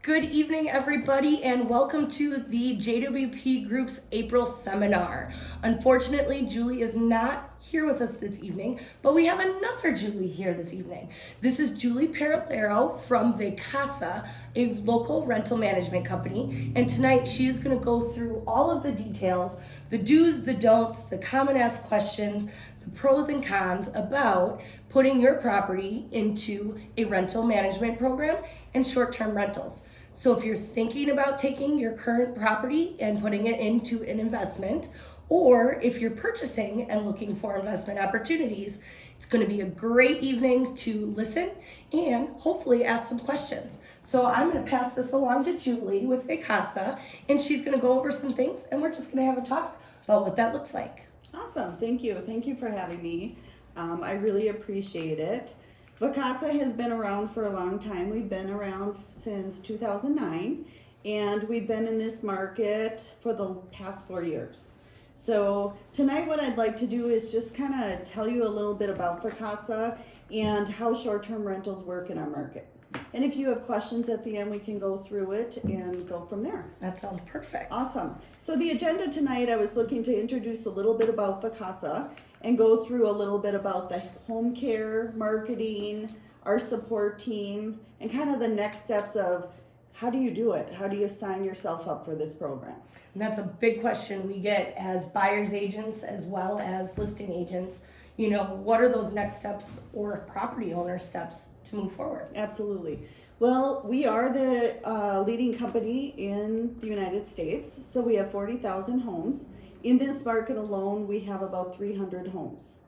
Good evening, everybody, and welcome to the JWP Group's April seminar. Unfortunately, Julie is not here with us this evening, but we have another Julie here this evening. This is Julie Peralero from Vacasa, a local rental management company, and tonight she is going to go through all of the details, the do's, the don'ts, the common asked questions, the pros and cons about putting your property into a rental management program and short-term rentals. So if you're thinking about taking your current property and putting it into an investment, or if you're purchasing and looking for investment opportunities, it's going to be a great evening to listen and hopefully ask some questions. So I'm going to pass this along to Julie with Vacasa, and she's going to go over some things, and we're just going to have a talk about what that looks like. Awesome, thank you. Thank you for having me. I really appreciate it. Vacasa has been around for a long time. We've been around since 2009, and we've been in this market for the past 4 years. So tonight what I'd like to do is just kind of tell you a little bit about Vacasa and how short-term rentals work in our market. And if you have questions at the end, we can go through it and go from there. That sounds perfect. Awesome. So the agenda tonight, I was looking to introduce a little bit about Vacasa and go through a little bit about the home care, marketing, our support team, and kind of the next steps of how do you do it? How do you sign yourself up for this program? And that's a big question we get as buyer's agents as well as listing agents. You know, what are those next steps or property owner steps to move forward? Absolutely. Well, we are the leading company in the United States, so we have 40,000 homes. In this market alone, we have about 300 homes.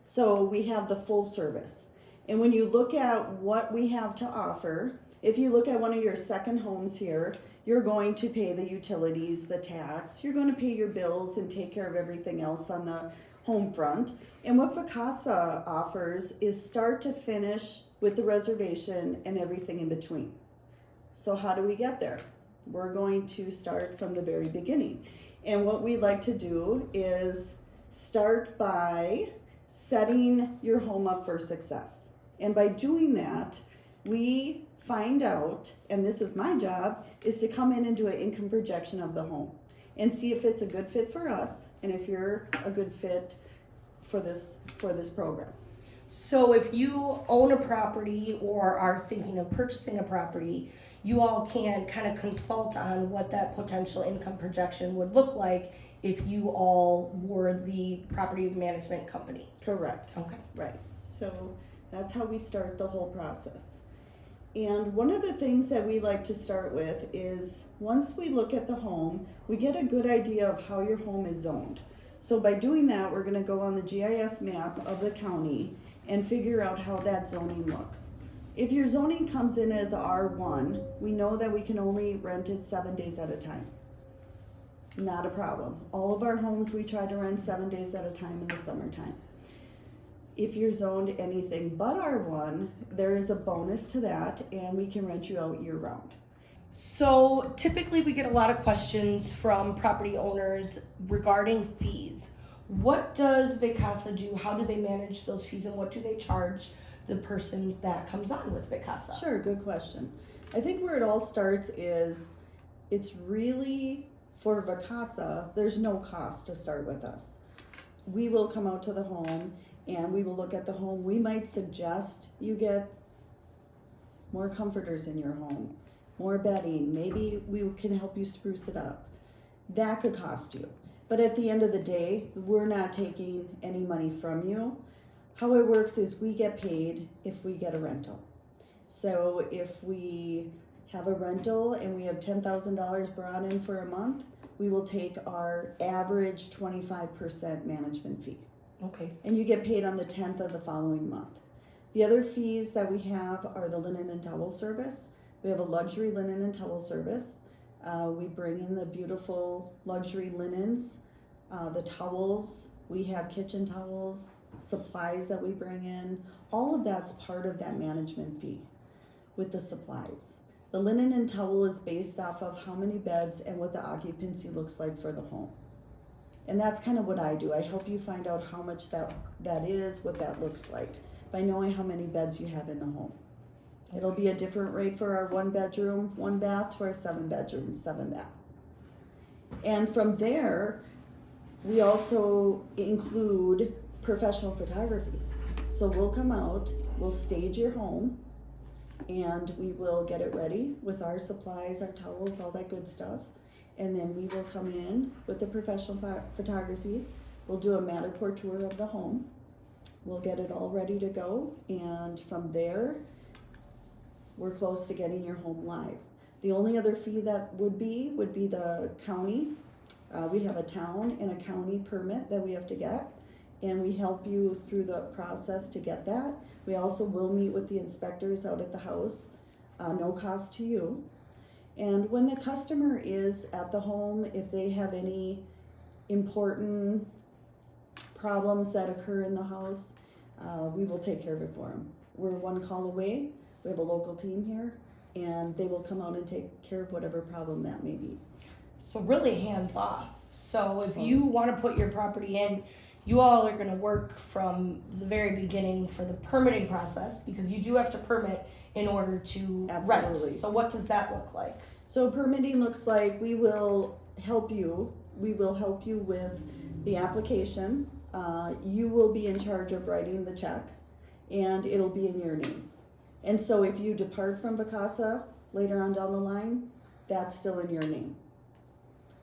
So we have the full service. And when you look at what we have to offer, if you look at one of your second homes here, you're going to pay the utilities, the tax, you're going to pay your bills and take care of everything else on the home front. And what Vacasa offers is start to finish with the reservation and everything in between. So how do we get there? We're going to start from the very beginning. And what we like to do is start by setting your home up for success. And by doing that, we find out, and this is my job, is to come in and do an income projection of the home and see if it's a good fit for us and if you're a good fit for this program. So if you own a property or are thinking of purchasing a property, you all can kind of consult on what that potential income projection would look like if you all were the property management company. Correct. Okay. Right. So that's how we start the whole process. And one of the things that we like to start with is once we look at the home, we get a good idea of how your home is zoned. So by doing that, we're going to go on the GIS map of the county and figure out how that zoning looks. If your zoning comes in as R1, we know that we can only rent it 7 days at a time. Not a problem. All of our homes we try to rent 7 days at a time in the summertime. If you're zoned anything but R1, there is a bonus to that, and we can rent you out year round. So typically we get a lot of questions from property owners regarding fees. What does Vacasa do? How do they manage those fees, and what do they charge the person that comes on with Vacasa? Sure, good question. I think where it all starts is it's really, for Vacasa, there's no cost to start with us. We will come out to the home and we will look at the home. We might suggest you get more comforters in your home, more bedding. Maybe we can help you spruce it up. That could cost you. But at the end of the day, we're not taking any money from you. How it works is we get paid if we get a rental. So if we have a rental and we have $10,000 brought in for a month, we will take our average 25% management fee. Okay. And you get paid on the 10th of the following month. The other fees that we have are the linen and towel service. We have a luxury linen and towel service. We bring in the beautiful luxury linens, the towels. We have kitchen towels, supplies that we bring in. All of that's part of that management fee with the supplies. The linen and towel is based off of how many beds and what the occupancy looks like for the home. And that's kind of what I do. I help you find out how much that is, what that looks like, by knowing how many beds you have in the home. It'll be a different rate for our 1 bedroom, 1 bath to our 7 bedroom, 7 bath. And from there, we also include professional photography. So we'll come out, we'll stage your home, and we will get it ready with our supplies, our towels, all that good stuff. And then we will come in with the professional photography. We'll do a Matterport tour of the home. We'll get it all ready to go. And from there, we're close to getting your home live. The only other fee that would be the county. We have a town and a county permit that we have to get. And we help you through the process to get that. We also will meet with the inspectors out at the house, no cost to you. And when the customer is at the home, if they have any important problems that occur in the house, we will take care of it for them. We're 1 call away. We have a local team here, and they will come out and take care of whatever problem that may be. So really hands off. So if you want to put your property in, you all are going to work from the very beginning for the permitting process, because you do have to permit in order to rent. Absolutely. So what does that look like? So permitting looks like we will help you. We will help you with the application. You will be in charge of writing the check, and it'll be in your name. And so if you depart from Vacasa later on down the line, that's still in your name.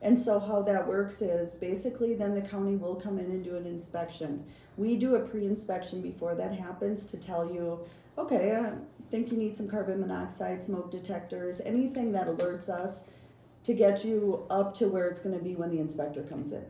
And so how that works is basically then the county will come in and do an inspection. We do a pre-inspection before that happens to tell you, okay, I think you need some carbon monoxide, smoke detectors, anything that alerts us to get you up to where it's going to be when the inspector comes in.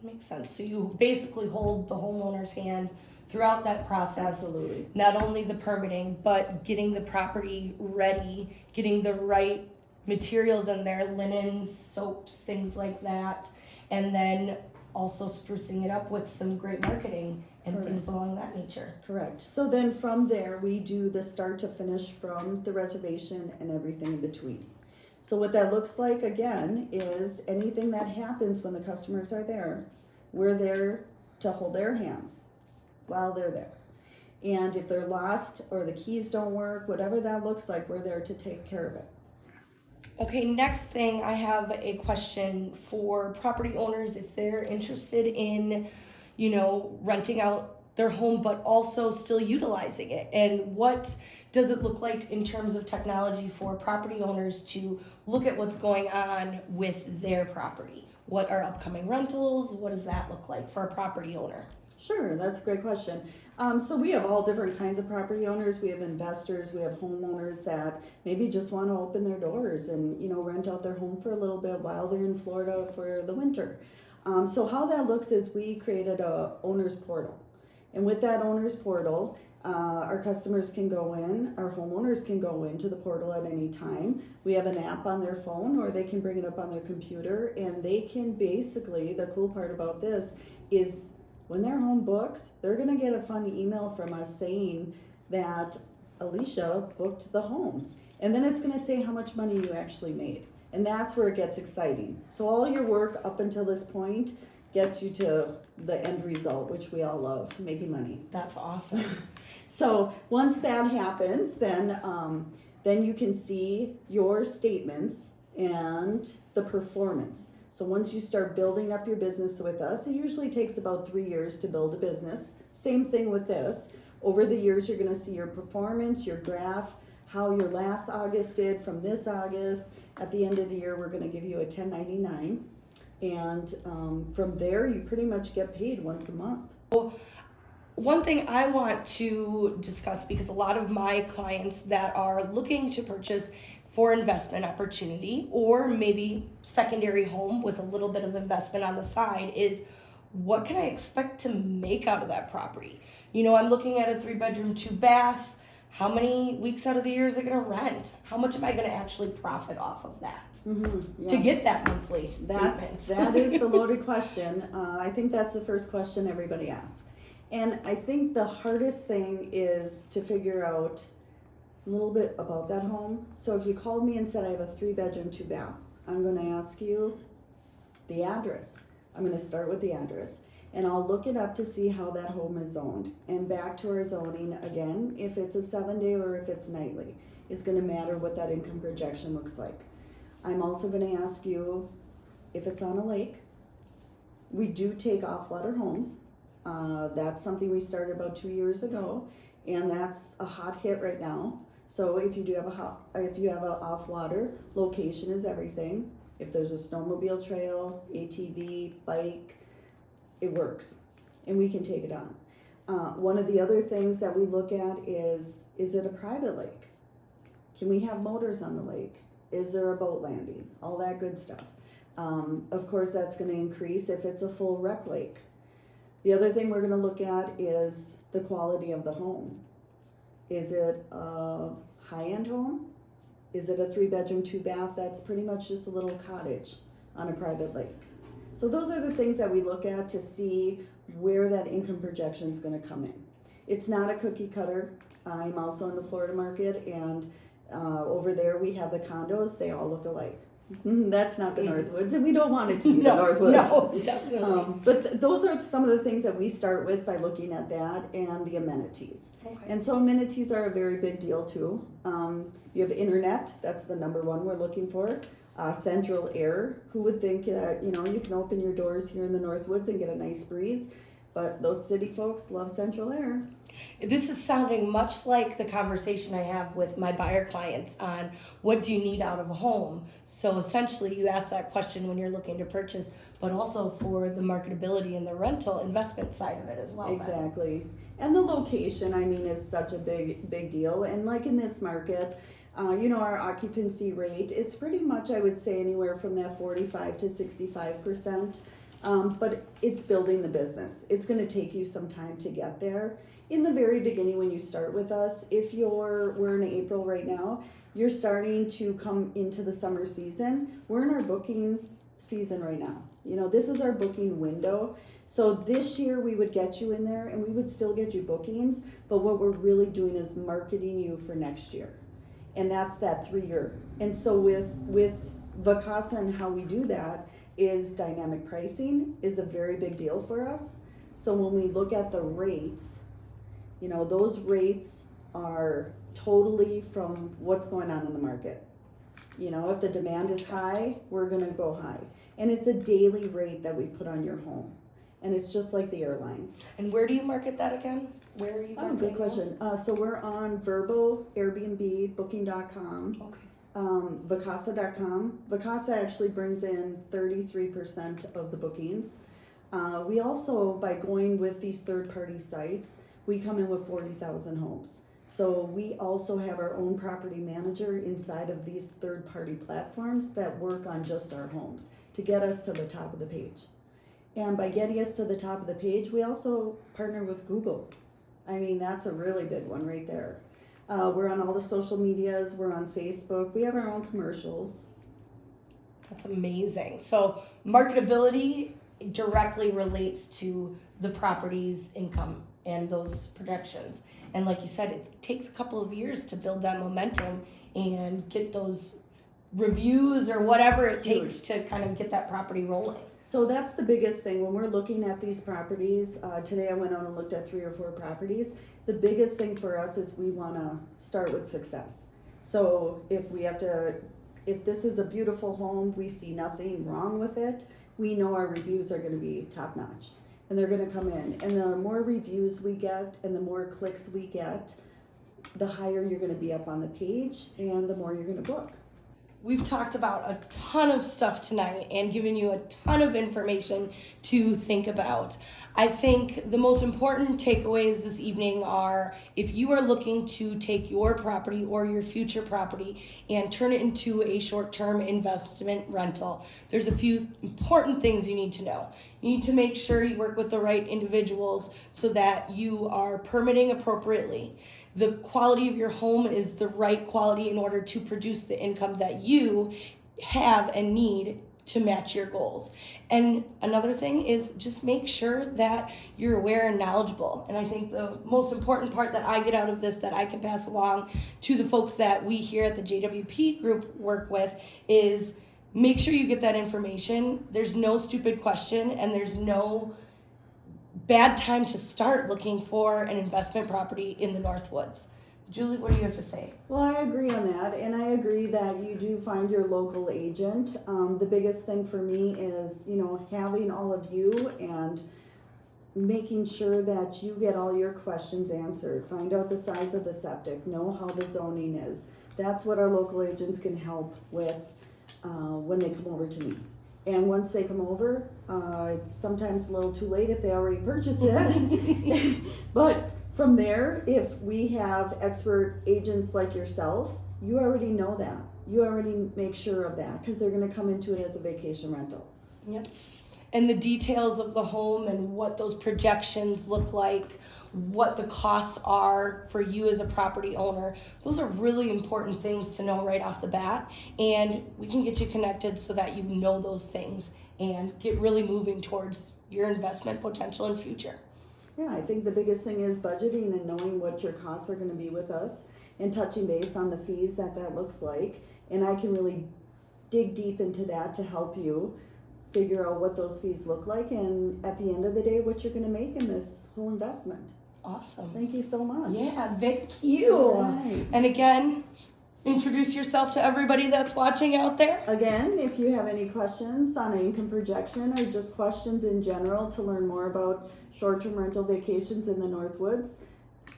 Makes sense. So you basically hold the homeowner's hand throughout that process. Absolutely. Not only the permitting, but getting the property ready, getting the right materials in there, linens, soaps, things like that, and then also sprucing it up with some great marketing and Correct. things along that nature. Correct. So then from there, we do the start to finish from the reservation and everything in between. So what that looks like, again, is anything that happens when the customers are there, we're there to hold their hands while they're there. And if they're lost or the keys don't work, whatever that looks like, we're there to take care of it. Okay, next thing, I have a question for property owners if they're interested in, renting out their home, but also still utilizing it. And what does it look like in terms of technology for property owners to look at what's going on with their property? What are upcoming rentals? What does that look like for a property owner? Sure, that's a great question. So we have all different kinds of property owners. We have investors, we have homeowners that maybe just want to open their doors and, rent out their home for a little bit while they're in Florida for the winter. So how that looks is we created a owner's portal. And with that owner's portal, our customers can go in, our homeowners can go into the portal at any time. We have an app on their phone, or they can bring it up on their computer, and they can basically, the cool part about this is when their home books, they're gonna get a fun email from us saying that Alicia booked the home. And then it's gonna say how much money you actually made. And that's where it gets exciting. So all your work up until this point gets you to the end result, which we all love, making money. That's awesome. So once that happens, then you can see your statements and the performance. So once you start building up your business with us, it usually takes about 3 years to build a business. Same thing with this. Over the years, you're gonna see your performance, your graph, how your last August did from this August. At the end of the year, we're gonna give you a 1099. And from there, you pretty much get paid once a month. One thing I want to discuss, because a lot of my clients that are looking to purchase for investment opportunity or maybe secondary home with a little bit of investment on the side, is what can I expect to make out of that property? I'm looking at a 3-bedroom, 2-bath. How many weeks out of the year is it going to rent? How much am I going to actually profit off of that to get that monthly statement? That is the loaded question. I think that's the first question everybody asks. And I think the hardest thing is to figure out a little bit about that home. So if you called me and said I have a 3-bedroom, 2-bath, I'm going to ask you the address. I'm going to start with the address. and I'll look it up to see how that home is zoned. And back to our zoning again, if it's a 7-day or if it's nightly, it's gonna matter what that income projection looks like. I'm also gonna ask you if it's on a lake. We do take off-water homes. That's something we started about 2 years ago, and that's a hot hit right now. So if you do have a off-water, location is everything. If there's a snowmobile trail, ATV, bike, it works, and we can take it on. One of the other things that we look at is it a private lake? Can we have motors on the lake? Is there a boat landing? All that good stuff. Of course, that's going to increase if it's a full rec lake. The other thing we're going to look at is the quality of the home. Is it a high-end home? Is it a 3-bedroom, 2-bath that's pretty much just a little cottage on a private lake? So those are the things that we look at to see where that income projection is going to come in. It's not a cookie cutter. I'm also in the Florida market, and over there we have the condos. They all look alike. That's not the Northwoods, and we don't want it to be the Northwoods. No, definitely. But those are some of the things that we start with by looking at that and the amenities. Okay. And so amenities are a very big deal too. You have internet, that's the number one we're looking for. Central air, who would think that, you can open your doors here in the Northwoods and get a nice breeze, but those city folks love central air. This is sounding much like the conversation I have with my buyer clients on what do you need out of a home. So essentially you ask that question when you're looking to purchase, but also for the marketability and the rental investment side of it as well. Exactly. And the location, is such a big deal. And like in this market, our occupancy rate, it's pretty much, I would say, anywhere from that 45 to 65%. But it's building the business. It's going to take you some time to get there. In the very beginning, when you start with us, we're in April right now, you're starting to come into the summer season. We're in our booking season right now. This is our booking window. So this year we would get you in there and we would still get you bookings, but what we're really doing is marketing you for next year. And that's that 3-year. And so with Vacasa and how we do that is dynamic pricing is a very big deal for us. So when we look at the rates, those rates are totally from what's going on in the market. If the demand is high, we're gonna go high. And it's a daily rate that we put on your home. And it's just like the airlines. And where do you market that again? Where are you marketing? Good question. So we're on Verbo, Airbnb, Booking.com. Okay. Vacasa.com. Vacasa actually brings in 33% of the bookings. We also, by going with these third-party sites, we come in with 40,000 homes. So we also have our own property manager inside of these third-party platforms that work on just our homes to get us to the top of the page. And by getting us to the top of the page, we also partner with Google. That's a really big one right there. We're on all the social medias. We're on Facebook. We have our own commercials. That's amazing. So marketability directly relates to the property's income and those projections. And like you said, it takes a couple of years to build that momentum and get those reviews or whatever it takes to kind of get that property rolling. So that's the biggest thing when we're looking at these properties. Today I went out and looked at 3 or 4 properties. The biggest thing for us is we want to start with success. So if this is a beautiful home, we see nothing wrong with it, we know our reviews are going to be top notch and they're going to come in. And the more reviews we get and the more clicks we get, the higher you're going to be up on the page and the more you're going to book. We've talked about a ton of stuff tonight and given you a ton of information to think about. I think the most important takeaways this evening are if you are looking to take your property or your future property and turn it into a short-term investment rental, there's a few important things you need to know. You need to make sure you work with the right individuals so that you are permitting appropriately. The quality of your home is the right quality in order to produce the income that you have and need to match your goals. And another thing is just make sure that you're aware and knowledgeable. And I think the most important part that I get out of this that I can pass along to the folks that we here at the JWP group work with is make sure you get that information. There's no stupid question and there's no bad time to start looking for an investment property in the Northwoods. Julie, what do you have to say? Well, I agree on that, and I agree that you do find your local agent. The biggest thing for me is, having all of you and making sure that you get all your questions answered. Find out the size of the septic, know how the zoning is. That's what our local agents can help with when they come over to me. And once they come over, it's sometimes a little too late if they already purchased it. But from there, if we have expert agents like yourself, you already know that. You already make sure of that because they're going to come into it as a vacation rental. Yep. And the details of the home and what those projections look like, what the costs are for you as a property owner, those are really important things to know right off the bat. And we can get you connected so that you know those things and get really moving towards your investment potential in future. Yeah, I think the biggest thing is budgeting and knowing what your costs are going to be with us and touching base on the fees that looks like. And I can really dig deep into that to help you figure out what those fees look like and at the end of the day, what you're going to make in this whole investment. Awesome. Thank you so much. Yeah, thank you. Right. And again, introduce yourself to everybody that's watching out there. Again, if you have any questions on income projection or just questions in general to learn more about short-term rental vacations in the Northwoods,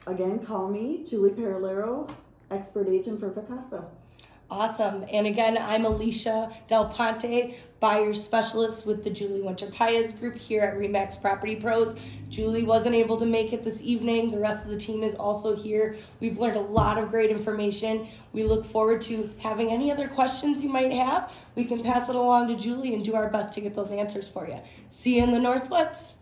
again, call me, Julie Peralero, expert agent for Vacasa. Awesome. And again, I'm Alicia Del Ponte, buyer specialist with the Julie Winter-Paez group here at RE/MAX Property Pros. Julie wasn't able to make it this evening. The rest of the team is also here. We've learned a lot of great information. We look forward to having any other questions you might have. We can pass it along to Julie and do our best to get those answers for you. See you in the Northwoods.